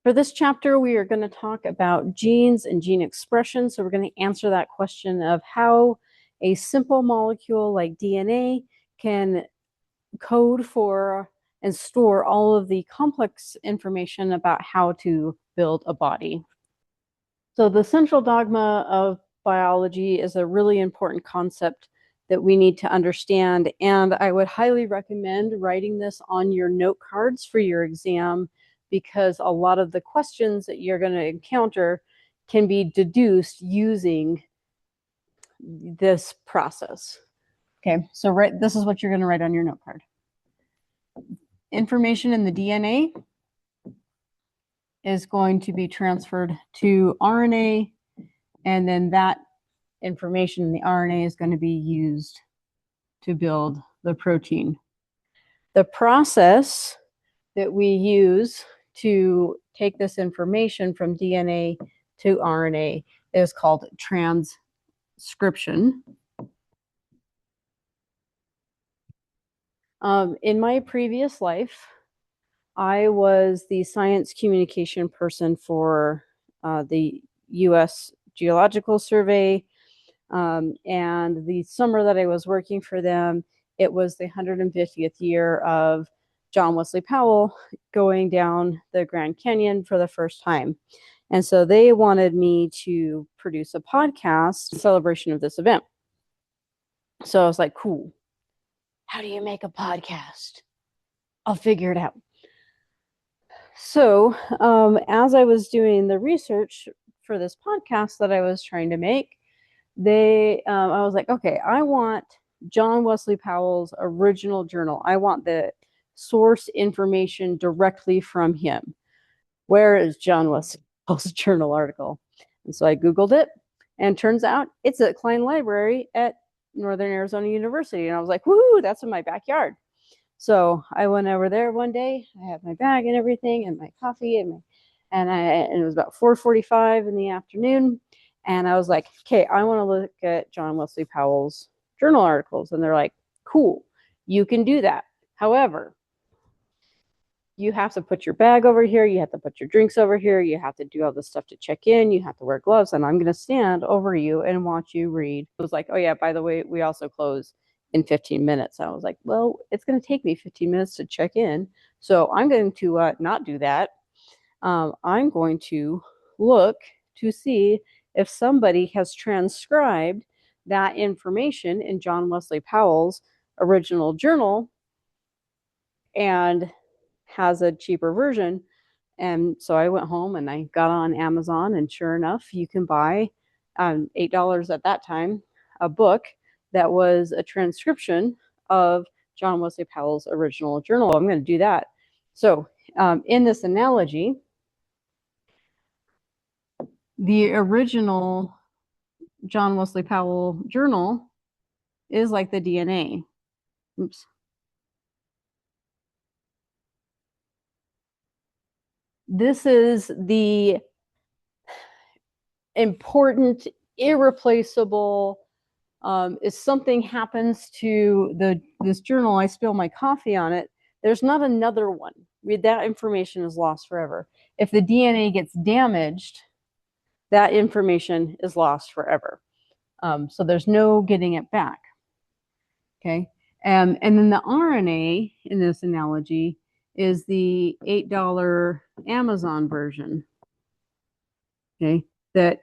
For this chapter, we are going to talk about genes and gene expression. So we're going to answer that question of how a simple molecule like DNA can code for and store all of the complex information about how to build a body. So the central dogma of biology is a really important concept that we need to understand. And I would highly recommend writing this on your note cards for your exam, because a lot of the questions that you're going to encounter can be deduced using this process. Okay, so this is what you're going to write on your note card. Information in the DNA is going to be transferred to RNA, and then that information in the RNA is going to be used to build the protein. The process that we use to take this information from DNA to RNA is called transcription. In my previous life, I was the science communication person for the U.S. Geological Survey. And the summer that I was working for them, it was the 150th year of John Wesley Powell going down the Grand Canyon for the first time. And so they wanted me to produce a podcast in celebration of this event. So I was like, cool. How do you make a podcast? I'll figure it out. So as I was doing the research for this podcast that I was trying to make, I was like, okay, I want John Wesley Powell's original journal. I want the source information directly from him. Where is John Wesley Powell's journal article? And so I Googled it, and turns out it's at Klein Library at Northern Arizona University. And I was like, woohoo, that's in my backyard. So I went over there one day. I had my bag and everything, and my coffee, and it was about 4:45 in the afternoon. And I was like, okay, I want to look at John Wesley Powell's journal articles. And they're like, cool, you can do that. However, you have to put your bag over here. You have to put your drinks over here. You have to do all this stuff to check in. You have to wear gloves. And I'm going to stand over you and watch you read. It was like, oh, yeah, by the way, we also close in 15 minutes. I was like, well, it's going to take me 15 minutes to check in. So I'm going to not do that. I'm going to look to see if somebody has transcribed that information in John Wesley Powell's original journal and has a cheaper version. And so I went home and I got on Amazon, and sure enough, you can buy $8 at that time a book that was a transcription of John Wesley Powell's original journal. I'm going to do that. So in this analogy, the original John Wesley Powell journal is like the DNA. Oops. This is the important, irreplaceable, if something happens to this journal, I spill my coffee on it, there's not another one. That information is lost forever. If the DNA gets damaged, that information is lost forever. So there's no getting it back. Okay. And then the RNA in this analogy is the $8 Amazon version. Okay. That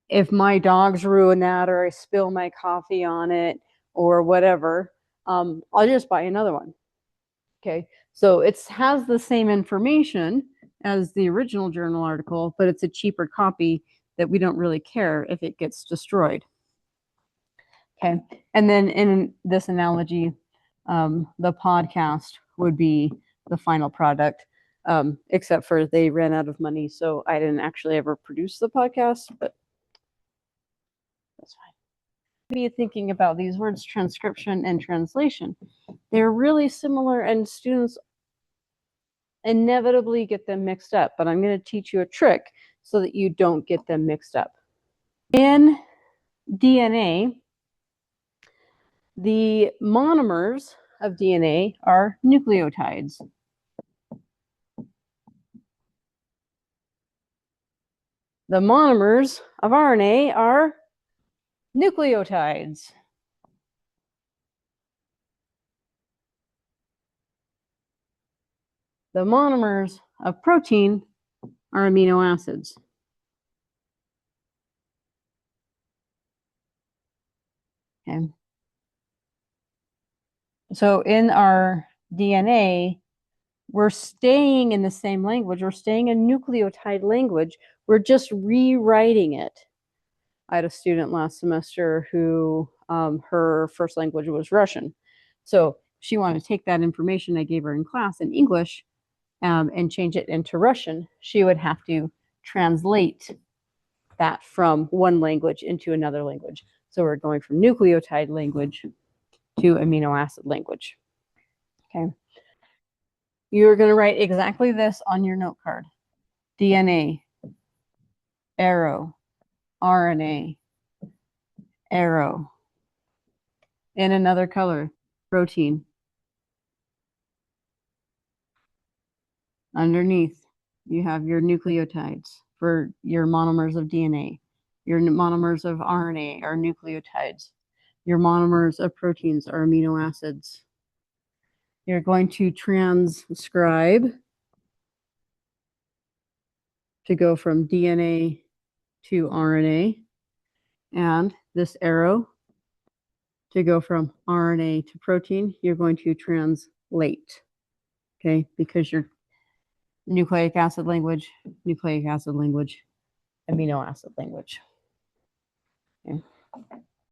if my dogs ruin that, or I spill my coffee on it, or whatever, I'll just buy another one. Okay. So it has the same information as the original journal article, but it's a cheaper copy that we don't really care if it gets destroyed. Okay. And then in this analogy, the podcast would be the final product, except for they ran out of money. So I didn't actually ever produce the podcast, but that's fine. Be thinking about these words, transcription and translation. They're really similar, and students inevitably get them mixed up, but I'm going to teach you a trick so that you don't get them mixed up. In DNA, the monomers of DNA are nucleotides. The monomers of RNA are nucleotides. The monomers of protein are amino acids. Okay. So in our DNA, we're staying in the same language. We're staying in nucleotide language. We're just rewriting it. I had a student last semester who her first language was Russian. So she wanted to take that information I gave her in class in English and change it into Russian. She would have to translate that from one language into another language. So we're going from nucleotide language to amino acid language. Okay. You're going to write exactly this on your note card. DNA, arrow, RNA, arrow. In another color, protein. Underneath, you have your nucleotides for your monomers of DNA. Your monomers of RNA are nucleotides. Your monomers of proteins are amino acids. You're going to transcribe to go from DNA to RNA, and this arrow to go from RNA to protein. You're going to translate, okay, because you're nucleic acid language, amino acid language. Okay.